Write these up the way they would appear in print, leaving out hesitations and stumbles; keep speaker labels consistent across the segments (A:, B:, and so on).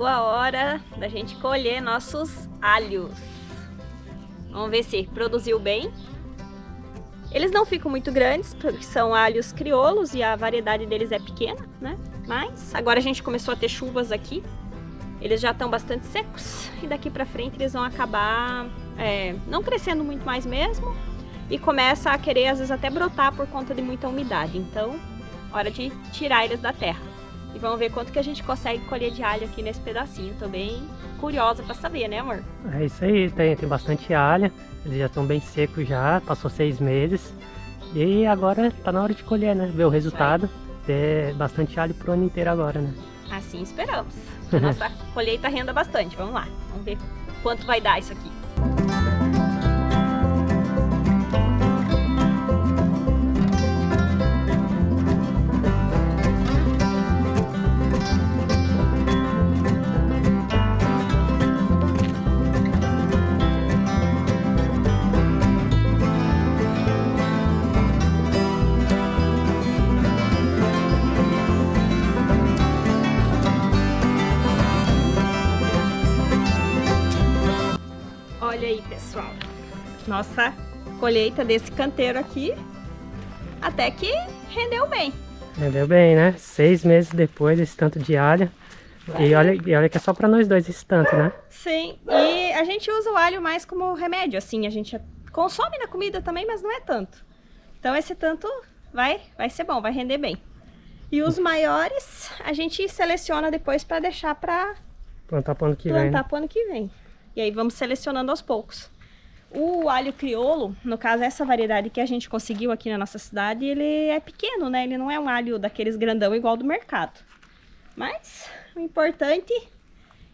A: a hora da gente colher nossos alhos. Vamos ver se produziu bem. Eles não ficam muito grandes, porque são alhos crioulos e a variedade deles é pequena, né? Mas agora a gente começou a ter chuvas aqui. Eles já estão bastante secos e daqui pra frente eles vão acabar não crescendo muito mais mesmo. E começa a querer às vezes até brotar por conta de muita umidade. Então, hora de tirar eles da terra. E vamos ver quanto que a gente consegue colher de alho aqui nesse pedacinho. Tô bem curiosa pra saber, né, amor?
B: É isso aí, tem bastante alho. Eles já estão bem secos já, passou 6 meses. E agora tá na hora de colher, né? Ver o resultado. Ter bastante alho pro ano inteiro agora, né?
A: Assim esperamos. A nossa colheita renda bastante. Vamos lá, vamos ver quanto vai dar isso aqui. Olha aí, pessoal, nossa colheita desse canteiro aqui até que rendeu bem.
B: Rendeu bem, né? 6 meses depois desse tanto de alho. E olha que é só pra nós dois esse tanto, né?
A: Sim, e a gente usa o alho mais como remédio, assim, a gente consome na comida também, mas não é tanto. Então esse tanto vai ser bom, vai render bem. E os maiores a gente seleciona depois pra deixar pra
B: plantar pro ano que vem.
A: Plantar pro ano que vem. E aí vamos selecionando aos poucos. O alho crioulo, no caso essa variedade que a gente conseguiu aqui na nossa cidade, ele é pequeno, né? Ele não é um alho daqueles grandão igual do mercado. Mas o importante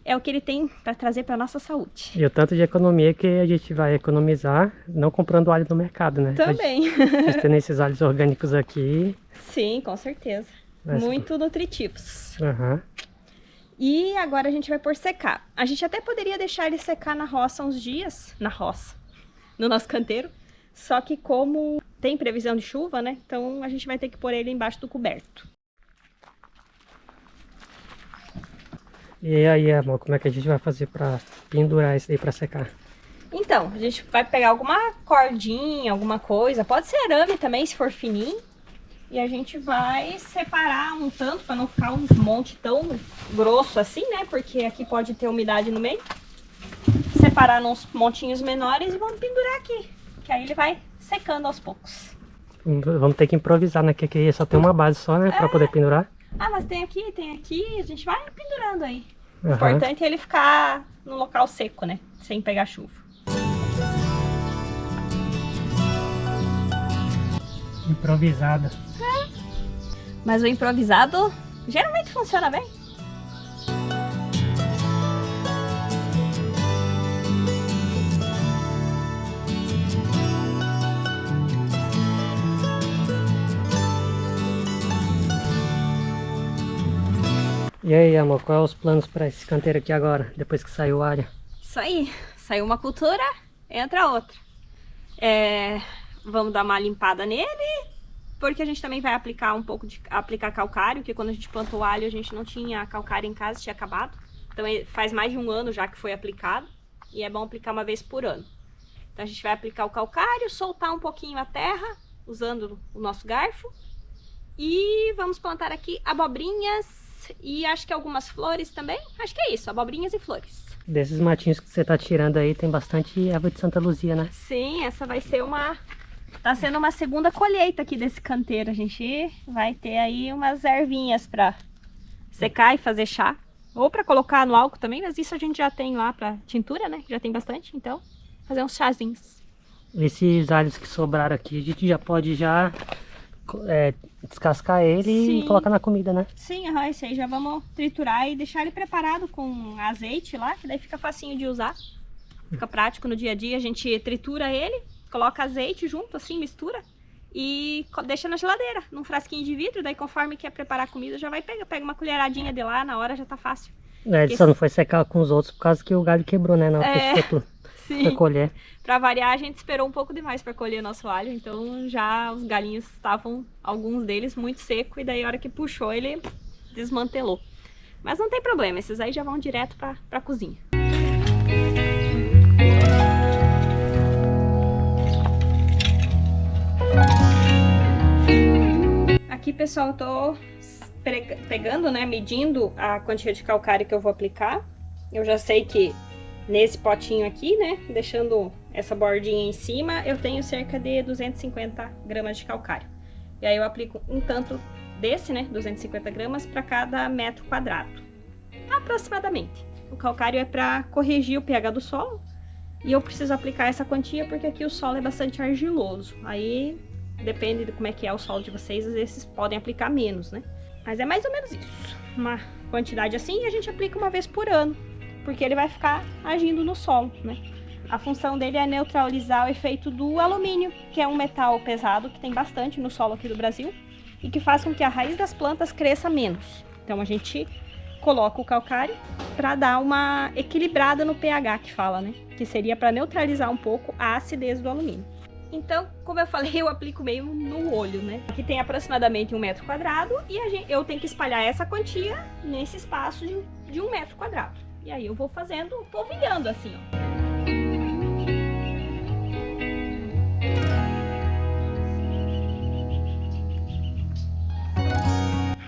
A: é o que ele tem para trazer para nossa saúde.
B: E o tanto de economia que a gente vai economizar não comprando alho no mercado, né?
A: Também.
B: Mas tendo esses alhos orgânicos aqui.
A: Sim, com certeza. Muito nutritivos.
B: Aham.
A: E agora a gente vai pôr secar. A gente até poderia deixar ele secar na roça uns dias, no nosso canteiro. Só que como tem previsão de chuva, né? Então a gente vai ter que pôr ele embaixo do coberto.
B: E aí, amor, como é que a gente vai fazer para pendurar isso aí para secar?
A: Então, a gente vai pegar alguma cordinha, alguma coisa. Pode ser arame também, se for fininho. E a gente vai separar um tanto para não ficar uns monte tão grosso assim, né? Porque aqui pode ter umidade no meio. Separar uns montinhos menores e vamos pendurar aqui. Que aí ele vai secando aos poucos.
B: Vamos ter que improvisar, né? Que aqui só tem uma base só, né? Para poder pendurar.
A: Ah, mas tem aqui, a gente vai pendurando aí. O
B: Uhum.
A: importante é ele ficar no local seco, né? Sem pegar chuva.
B: Improvisada.
A: Mas o improvisado geralmente funciona bem.
B: E aí, amor, quais são os planos para esse canteiro aqui agora, depois que saiu o alho?
A: Isso aí, saiu uma cultura, entra outra. Vamos dar uma limpada nele, porque a gente também vai aplicar aplicar calcário, que quando a gente plantou o alho a gente não tinha calcário em casa, tinha acabado. Então faz mais de um ano já que foi aplicado, e é bom aplicar uma vez por ano. Então a gente vai aplicar o calcário, soltar um pouquinho a terra, usando o nosso garfo, e vamos plantar aqui abobrinhas e acho que algumas flores também. Acho que é isso, abobrinhas e flores.
B: Desses matinhos que você tá tirando aí, tem bastante erva de Santa Luzia, né?
A: Sim, essa vai ser tá sendo uma segunda colheita aqui desse canteiro. A gente vai ter aí umas ervinhas pra secar e fazer chá. Ou pra colocar no álcool também, mas isso a gente já tem lá pra tintura, né? Já tem bastante, então fazer uns chazinhos.
B: Esses alhos que sobraram aqui, a gente já pode descascar ele
A: Sim.
B: e colocar na comida, né?
A: Sim, esse aí já vamos triturar e deixar ele preparado com azeite lá, que daí fica facinho de usar. Fica prático no dia a dia, a gente tritura ele, coloca azeite junto, assim, mistura e deixa na geladeira, num frasquinho de vidro, daí conforme quer preparar a comida já vai pega uma colheradinha de lá, na hora já tá fácil.
B: Ele só não foi secar com os outros por causa que o galho quebrou, né? Na hora que
A: sim.
B: Pra colher.
A: Pra variar, a gente esperou um pouco demais pra colher nosso alho, então já os galinhos estavam, alguns deles, muito seco, e daí a hora que puxou ele desmantelou. Mas não tem problema, esses aí já vão direto pra cozinha. Aqui, pessoal, eu tô pegando, né, medindo a quantia de calcário que eu vou aplicar. Eu já sei que nesse potinho aqui, né, deixando essa bordinha em cima, eu tenho cerca de 250 gramas de calcário. E aí eu aplico um tanto desse, né, 250 gramas para cada metro quadrado, aproximadamente. O calcário é para corrigir o pH do solo e eu preciso aplicar essa quantia porque aqui o solo é bastante argiloso. Aí depende de como é que é o solo de vocês, às vezes vocês podem aplicar menos, né? Mas é mais ou menos isso, uma quantidade assim, e a gente aplica uma vez por ano, porque ele vai ficar agindo no solo, né? A função dele é neutralizar o efeito do alumínio, que é um metal pesado que tem bastante no solo aqui do Brasil e que faz com que a raiz das plantas cresça menos. Então a gente coloca o calcário para dar uma equilibrada no pH que fala, né? Que seria para neutralizar um pouco a acidez do alumínio. Então, como eu falei, eu aplico meio no olho, né? Aqui tem aproximadamente 1 metro quadrado e eu tenho que espalhar essa quantia nesse espaço de 1 metro quadrado. E aí eu vou fazendo, polvilhando assim, ó.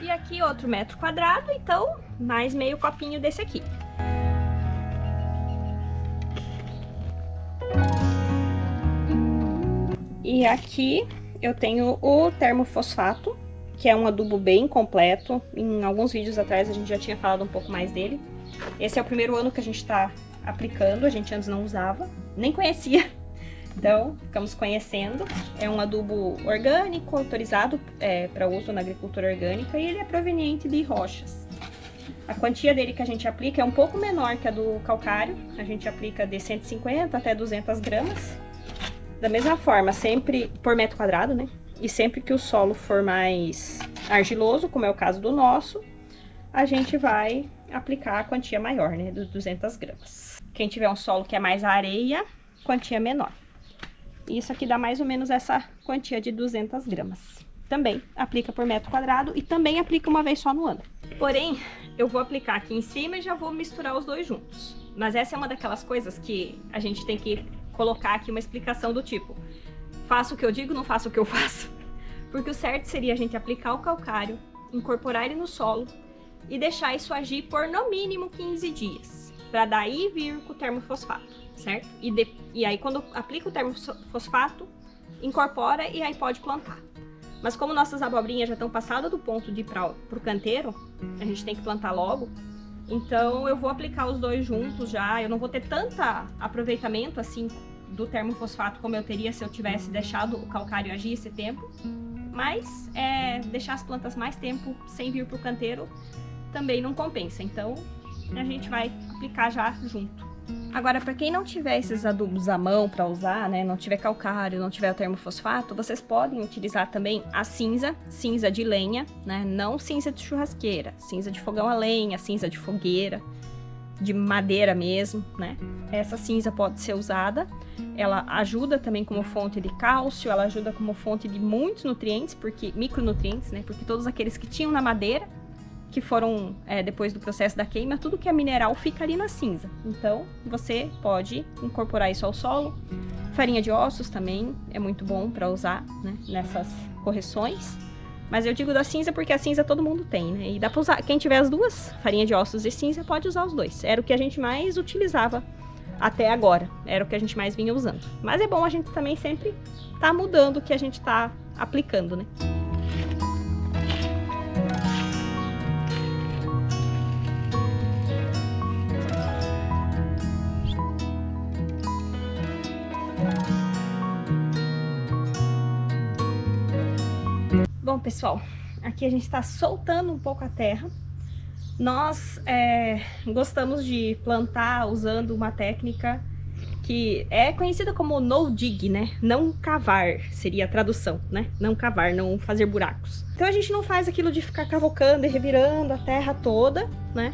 A: E aqui outro metro quadrado, então mais meio copinho desse aqui. E aqui eu tenho o termofosfato, que é um adubo bem completo. Em alguns vídeos atrás a gente já tinha falado um pouco mais dele. Esse é o primeiro ano que a gente está aplicando, a gente antes não usava, nem conhecia. Então, ficamos conhecendo. É um adubo orgânico, autorizado para uso na agricultura orgânica e ele é proveniente de rochas. A quantia dele que a gente aplica é um pouco menor que a do calcário. A gente aplica de 150 até 200 gramas. Da mesma forma, sempre por metro quadrado, né? E sempre que o solo for mais argiloso, como é o caso do nosso, a gente vai aplicar a quantia maior, né? Dos 200 gramas. Quem tiver um solo que é mais areia, quantia menor. Isso aqui dá mais ou menos essa quantia de 200 gramas. Também aplica por metro quadrado e também aplica uma vez só no ano. Porém, eu vou aplicar aqui em cima e já vou misturar os dois juntos. Mas essa é uma daquelas coisas que a gente tem que colocar aqui uma explicação do tipo: faço o que eu digo, não faço o que eu faço. Porque o certo seria a gente aplicar o calcário, incorporar ele no solo e deixar isso agir por no mínimo 15 dias. Para daí vir com o termofosfato, certo? E aí quando aplica o termofosfato, incorpora e aí pode plantar. Mas como nossas abobrinhas já estão passadas do ponto de ir para o canteiro, a gente tem que plantar logo. Então eu vou aplicar os dois juntos já, eu não vou ter tanto aproveitamento assim do termofosfato como eu teria se eu tivesse deixado o calcário agir esse tempo. Mas deixar as plantas mais tempo sem vir para o canteiro também não compensa, então a gente vai aplicar já junto. Agora, para quem não tiver esses adubos à mão para usar, né, não tiver calcário, não tiver o termofosfato, vocês podem utilizar também a cinza de lenha, né, não cinza de churrasqueira, cinza de fogão a lenha, cinza de fogueira, de madeira mesmo, né? Essa cinza pode ser usada, ela ajuda também como fonte de cálcio, ela ajuda como fonte de muitos nutrientes, micronutrientes, né, porque todos aqueles que tinham na madeira, que foram depois do processo da queima, tudo que é mineral fica ali na cinza. Então, você pode incorporar isso ao solo. Farinha de ossos também é muito bom para usar, né, nessas correções. Mas eu digo da cinza porque a cinza todo mundo tem, né? E dá para usar, quem tiver as duas, farinha de ossos e cinza, pode usar os dois. Era o que a gente mais utilizava até agora. Era o que a gente mais vinha usando. Mas é bom a gente também sempre tá mudando o que a gente tá aplicando, né? Bom, pessoal, aqui a gente está soltando um pouco a terra. Nós gostamos de plantar usando uma técnica que é conhecida como no dig, né? Não cavar, seria a tradução, né? Não cavar, não fazer buracos. Então a gente não faz aquilo de ficar cavocando e revirando a terra toda, né?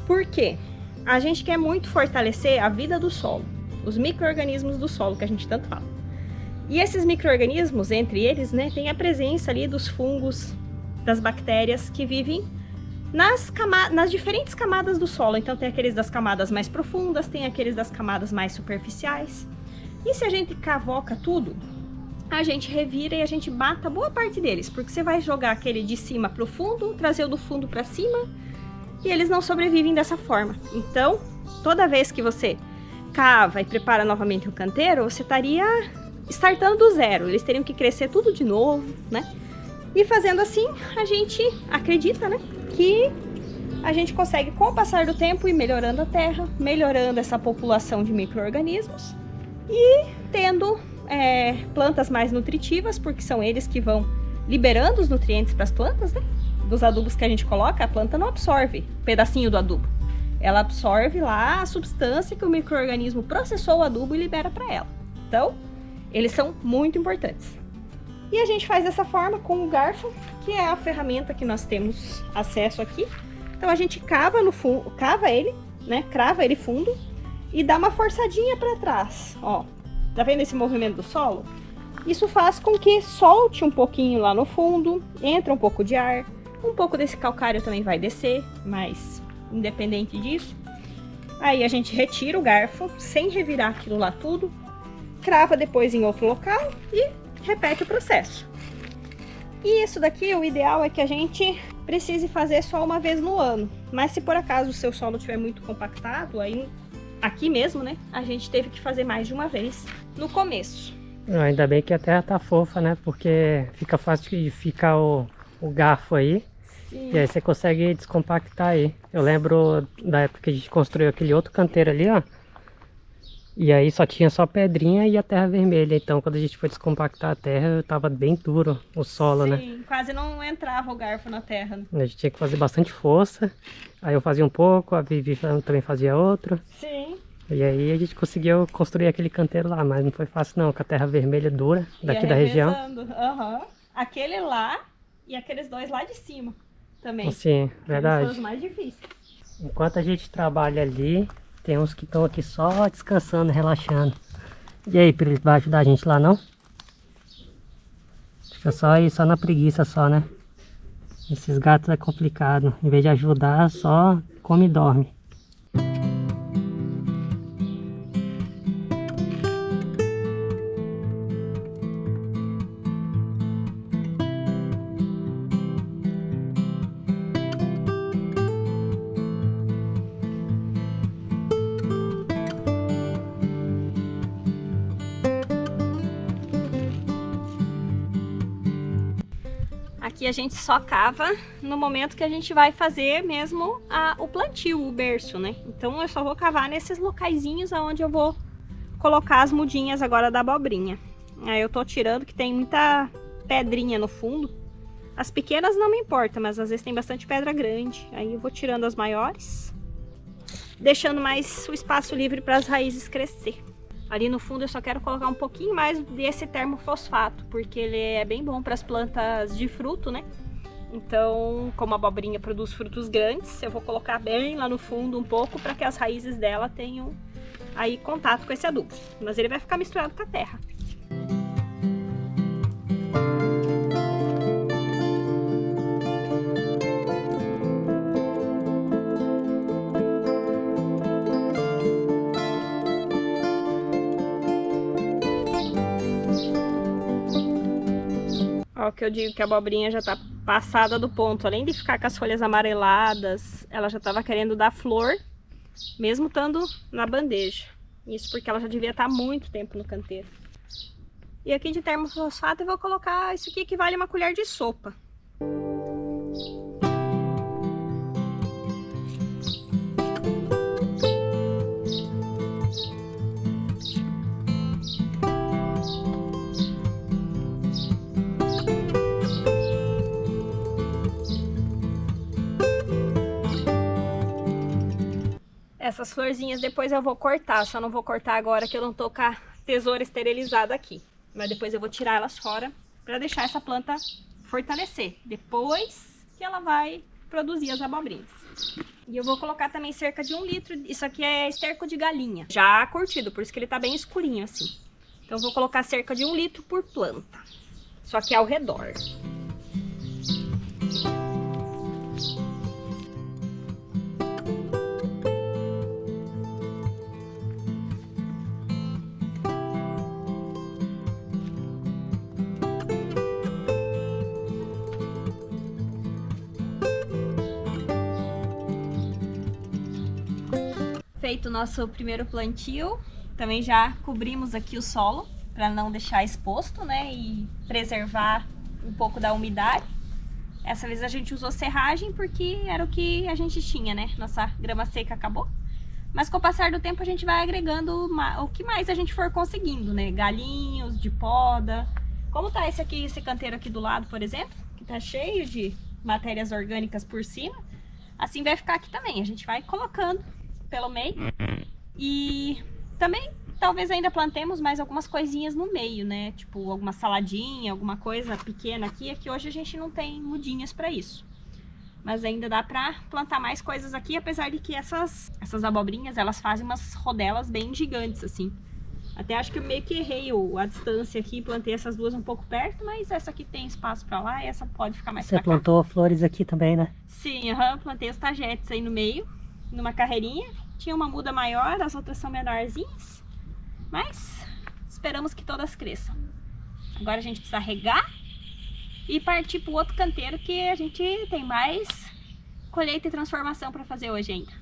A: Por quê? A gente quer muito fortalecer a vida do solo, os micro-organismos do solo que a gente tanto fala. E esses micro-organismos, entre eles, né, tem a presença ali dos fungos, das bactérias que vivem nas diferentes camadas do solo. Então tem aqueles das camadas mais profundas, tem aqueles das camadas mais superficiais. E se a gente cavoca tudo, a gente revira e a gente mata boa parte deles, porque você vai jogar aquele de cima pro fundo, trazer o do fundo para cima, e eles não sobrevivem dessa forma. Então, toda vez que você cava e prepara novamente o canteiro, você estaria startando do zero. Eles teriam que crescer tudo de novo, né? E fazendo assim, a gente acredita, né, que a gente consegue, com o passar do tempo, ir melhorando a terra, melhorando essa população de micro-organismos e tendo plantas mais nutritivas, porque são eles que vão liberando os nutrientes para as plantas, né? Dos adubos que a gente coloca, a planta não absorve um pedacinho do adubo. Ela absorve lá a substância que o micro-organismo processou o adubo e libera para ela. Então, eles são muito importantes. E a gente faz dessa forma com o garfo, que é a ferramenta que nós temos acesso aqui. Então a gente cava no fundo, cava ele, né? Crava ele fundo e dá uma forçadinha para trás, ó. Tá vendo esse movimento do solo? Isso faz com que solte um pouquinho lá no fundo, entra um pouco de ar, um pouco desse calcário também vai descer, mas independente disso. Aí a gente retira o garfo, sem revirar aquilo lá tudo, crava depois em outro local e repete o processo. E isso daqui, o ideal é que a gente precise fazer só uma vez no ano. Mas se por acaso o seu solo estiver muito compactado, aí aqui mesmo, né, a gente teve que fazer mais de uma vez no começo.
B: Ainda bem que a terra tá fofa, né? Porque fica fácil de ficar o garfo aí. Sim. E aí você consegue descompactar aí. Eu lembro da época que a gente construiu aquele outro canteiro ali, ó. E aí só tinha pedrinha e a terra vermelha. Então quando a gente foi descompactar a terra, tava bem duro o solo, né?
A: Sim, quase não entrava o garfo na terra.
B: A gente tinha que fazer bastante força. Aí eu fazia um pouco, a Vivi também fazia outro.
A: Sim.
B: E aí a gente conseguiu construir aquele canteiro lá, mas não foi fácil não, com a terra vermelha dura daqui da região.
A: Uhum. Aquele lá e aqueles dois lá de cima também.
B: Sim, verdade.
A: Foram os mais difíceis.
B: Enquanto a gente trabalha ali, tem uns que estão aqui só descansando, relaxando. E aí, Pirito, vai ajudar a gente lá não? Fica só aí, só na preguiça só, né? Esses gatos é complicado. Em vez de ajudar, só come e dorme.
A: Aqui a gente só cava no momento que a gente vai fazer mesmo o plantio, o berço, né? Então eu só vou cavar nesses locaizinhos onde eu vou colocar as mudinhas agora da abobrinha. Aí eu tô tirando que tem muita pedrinha no fundo. As pequenas não me importa, mas às vezes tem bastante pedra grande. Aí eu vou tirando as maiores, deixando mais o espaço livre para as raízes crescer. Ali no fundo eu só quero colocar um pouquinho mais desse termofosfato, porque ele é bem bom para as plantas de fruto, né? Então, como a abobrinha produz frutos grandes, eu vou colocar bem lá no fundo um pouco para que as raízes dela tenham aí contato com esse adubo. Mas ele vai ficar misturado com a terra. Ó, que eu digo que a abobrinha já tá passada do ponto. Além de ficar com as folhas amareladas, ela já tava querendo dar flor, mesmo estando na bandeja. Isso porque ela já devia estar há muito tempo no canteiro. E aqui de termofosfato eu vou colocar isso aqui que vale uma colher de sopa. Essas florzinhas depois eu vou cortar, só não vou cortar agora que eu não tô com a tesoura esterilizada aqui. Mas depois eu vou tirar elas fora para deixar essa planta fortalecer. Depois que ela vai produzir as abobrinhas. E eu vou colocar também cerca de 1 litro, isso aqui é esterco de galinha, já curtido, por isso que ele tá bem escurinho assim. Então eu vou colocar cerca de 1 litro por planta, só que ao redor. Feito o nosso primeiro plantio, também já cobrimos aqui o solo para não deixar exposto, né? E preservar um pouco da umidade. Essa vez a gente usou serragem porque era o que a gente tinha, né? Nossa grama seca acabou. Mas com o passar do tempo a gente vai agregando o que mais a gente for conseguindo, né? Galinhos, de poda. Como tá esse canteiro aqui do lado, por exemplo, que tá cheio de matérias orgânicas por cima, assim vai ficar aqui também. A gente vai colocando pelo meio e também talvez ainda plantemos mais algumas coisinhas no meio, né? Tipo alguma saladinha, alguma coisa pequena aqui. É que hoje a gente não tem mudinhas para isso. Mas ainda dá pra plantar mais coisas aqui, apesar de que essas abobrinhas, elas fazem umas rodelas bem gigantes, assim. Até acho que eu meio que errei a distância aqui, plantei essas duas um pouco perto, mas essa aqui tem espaço pra lá e essa pode ficar mais pra cá.
B: Você plantou flores aqui também, né?
A: Sim, plantei os tagetes aí no meio, numa carreirinha. Tinha uma muda maior, as outras são menorzinhas, mas esperamos que todas cresçam. Agora a gente precisa regar e partir para o outro canteiro que a gente tem mais colheita e transformação para fazer hoje ainda.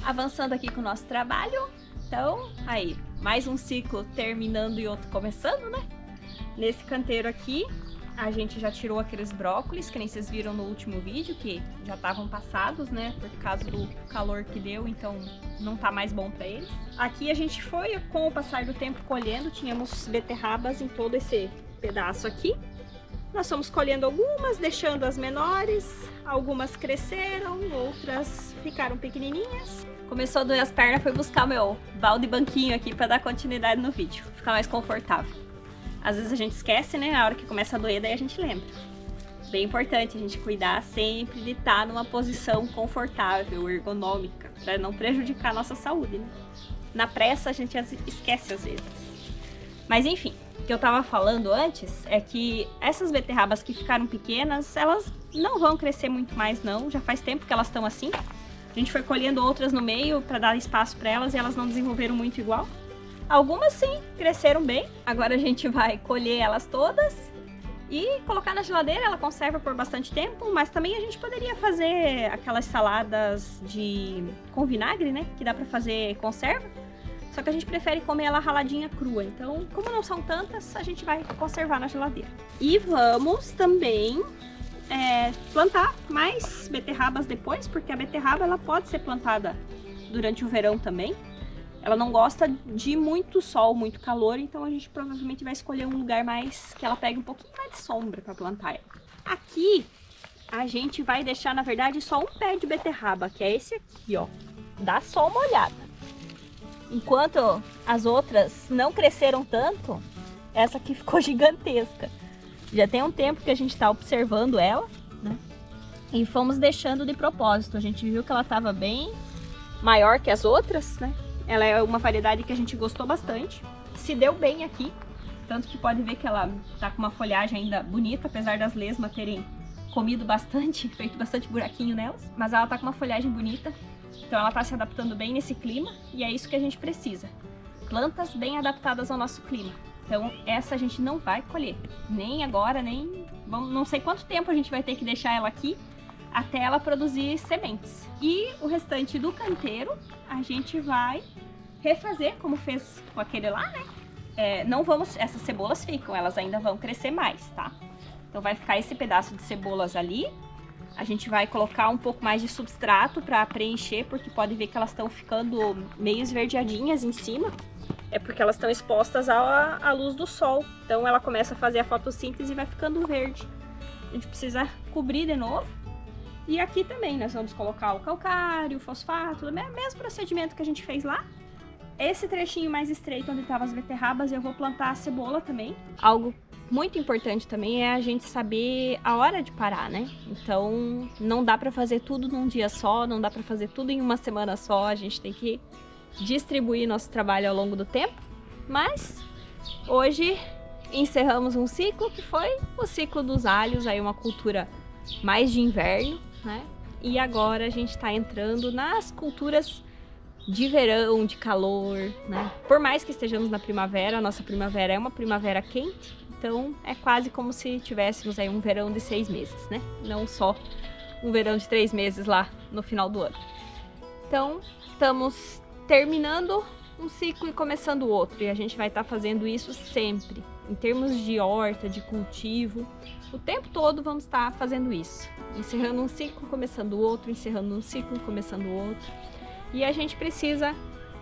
A: Avançando aqui com o nosso trabalho, então aí, mais um ciclo terminando e outro começando, né? Nesse canteiro aqui, a gente já tirou aqueles brócolis, que nem vocês viram no último vídeo, que já estavam passados, né? Por causa do calor que deu, então não tá mais bom para eles. Aqui a gente foi, com o passar do tempo, colhendo. Tínhamos beterrabas em todo esse pedaço aqui. Nós fomos colhendo algumas, deixando as menores. Algumas cresceram, outras ficaram pequenininhas. Começou a doer as pernas, foi buscar o meu balde banquinho aqui para dar continuidade no vídeo, ficar mais confortável. Às vezes a gente esquece, né? A hora que começa a doer, daí a gente lembra. Bem importante a gente cuidar sempre de estar numa posição confortável, ergonômica, para não prejudicar a nossa saúde, né? Na pressa a gente esquece às vezes. Mas enfim, o que eu tava falando antes é que essas beterrabas que ficaram pequenas, elas não vão crescer muito mais não. Já faz tempo que elas estão assim. A gente foi colhendo outras no meio para dar espaço para elas e elas não desenvolveram muito igual. Algumas sim, cresceram bem. Agora a gente vai colher elas todas e colocar na geladeira. Ela conserva por bastante tempo, mas também a gente poderia fazer aquelas saladas com vinagre, né? Que dá pra fazer conserva. Só que a gente prefere comer ela raladinha crua. Então, como não são tantas, a gente vai conservar na geladeira. E vamos também plantar mais beterrabas depois, porque a beterraba ela pode ser plantada durante o verão também. Ela não gosta de muito sol, muito calor, então a gente provavelmente vai escolher um lugar mais que ela pegue um pouquinho mais de sombra para plantar ela. Aqui a gente vai deixar, na verdade, só um pé de beterraba, que é esse aqui, ó. Dá só uma olhada. Enquanto as outras não cresceram tanto, essa aqui ficou gigantesca. Já tem um tempo que a gente está observando ela, né? E fomos deixando de propósito. A gente viu que ela estava bem maior que as outras, né? Ela é uma variedade que a gente gostou bastante. Se deu bem aqui. Tanto que pode ver que ela tá com uma folhagem ainda bonita, apesar das lesmas terem comido bastante, feito bastante buraquinho nelas. Mas ela tá com uma folhagem bonita. Então ela tá se adaptando bem nesse clima. E é isso que a gente precisa. Plantas bem adaptadas ao nosso clima. Então essa a gente não vai colher. Nem agora, nem... não sei quanto tempo a gente vai ter que deixar ela aqui até ela produzir sementes. E o restante do canteiro a gente vai refazer como fez com aquele lá, né? Não vamos, essas cebolas ficam, elas ainda vão crescer mais, tá? Então vai ficar esse pedaço de cebolas ali. A gente vai colocar um pouco mais de substrato para preencher, porque pode ver que elas estão ficando meio esverdeadinhas em cima. É porque elas estão expostas à luz do sol. Então ela começa a fazer a fotossíntese e vai ficando verde. A gente precisa cobrir de novo. E aqui também nós vamos colocar o calcário, o fosfato, o mesmo procedimento que a gente fez lá. Esse trechinho mais estreito onde estavam as beterrabas, eu vou plantar a cebola também. Algo muito importante também é a gente saber a hora de parar, né? Então não dá pra fazer tudo num dia só, não dá pra fazer tudo em uma semana só. A gente tem que distribuir nosso trabalho ao longo do tempo. Mas hoje encerramos um ciclo que foi o ciclo dos alhos, aí uma cultura mais de inverno, né? E agora a gente tá entrando nas culturas de verão, de calor, né? Por mais que estejamos na primavera, a nossa primavera é uma primavera quente, então é quase como se tivéssemos aí um verão de 6 meses, né? Não só um verão de 3 meses lá no final do ano. Então, estamos terminando um ciclo e começando outro, e a gente vai estar fazendo isso sempre, em termos de horta, de cultivo, o tempo todo vamos estar fazendo isso, encerrando um ciclo, começando outro, encerrando um ciclo, começando outro, e a gente precisa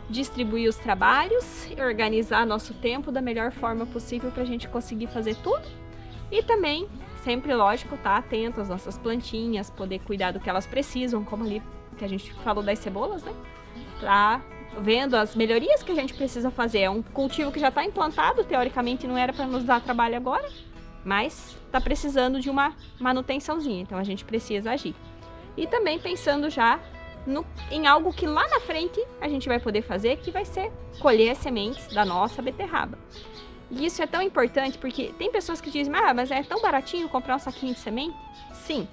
A: distribuir os trabalhos e organizar nosso tempo da melhor forma possível para a gente conseguir fazer tudo, e também, sempre lógico, estar atento às nossas plantinhas, poder cuidar do que elas precisam, como ali que a gente falou das cebolas, né? Tá vendo as melhorias que a gente precisa fazer. É um cultivo que já está implantado, teoricamente não era para nos dar trabalho agora, mas está precisando de uma manutençãozinha, então a gente precisa agir. E também pensando já em algo que lá na frente a gente vai poder fazer, que vai ser colher as sementes da nossa beterraba. E isso é tão importante porque tem pessoas que dizem, mas é tão baratinho comprar um saquinho de semente? Sim,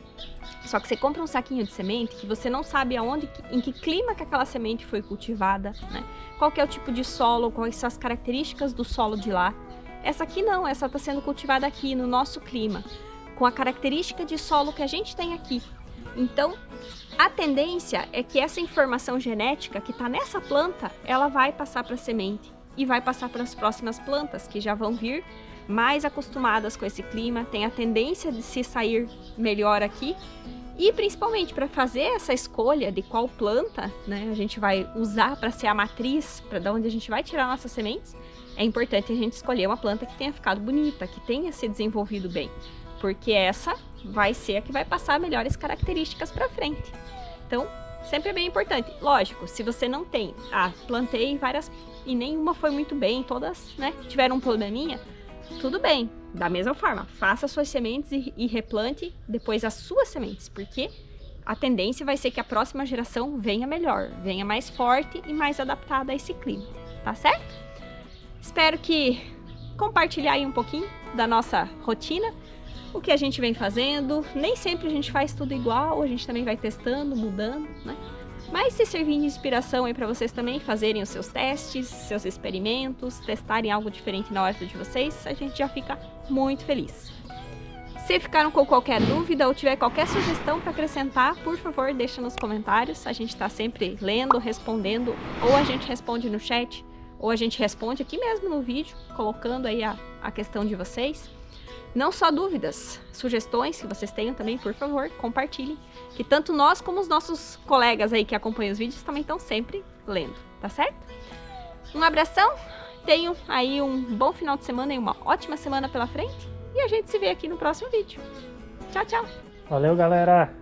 A: só que você compra um saquinho de semente que você não sabe aonde, em que clima que aquela semente foi cultivada, né? Qual que é o tipo de solo, quais são as características do solo de lá. Essa aqui não, essa está sendo cultivada aqui no nosso clima, com a característica de solo que a gente tem aqui. Então, a tendência é que essa informação genética que está nessa planta, ela vai passar para a semente e vai passar para as próximas plantas, que já vão vir mais acostumadas com esse clima, tem a tendência de se sair melhor aqui. E principalmente para fazer essa escolha de qual planta, né, a gente vai usar para ser a matriz, para da onde a gente vai tirar nossas sementes, é importante a gente escolher uma planta que tenha ficado bonita, que tenha se desenvolvido bem, porque essa vai ser a que vai passar melhores características para frente. Então, sempre é bem importante. Lógico, se você não tem, plantei várias e nenhuma foi muito bem, todas, né, tiveram um probleminha, tudo bem. Da mesma forma, faça suas sementes e replante depois as suas sementes, porque a tendência vai ser que a próxima geração venha melhor, venha mais forte e mais adaptada a esse clima, tá certo? Espero que compartilhar aí um pouquinho da nossa rotina, o que a gente vem fazendo. Nem sempre a gente faz tudo igual, a gente também vai testando, mudando, né? Mas se servir de inspiração aí para vocês também fazerem os seus testes, seus experimentos, testarem algo diferente na horta de vocês, a gente já fica muito feliz. Se ficaram com qualquer dúvida ou tiver qualquer sugestão para acrescentar, por favor, deixa nos comentários. A gente está sempre lendo, respondendo, ou a gente responde no chat, ou a gente responde aqui mesmo no vídeo, colocando aí a questão de vocês. Não só dúvidas, sugestões que vocês tenham também, por favor, compartilhem, que tanto nós como os nossos colegas aí que acompanham os vídeos também estão sempre lendo, tá certo? Um abração, tenham aí um bom final de semana e uma ótima semana pela frente, e a gente se vê aqui no próximo vídeo. Tchau, tchau!
B: Valeu, galera!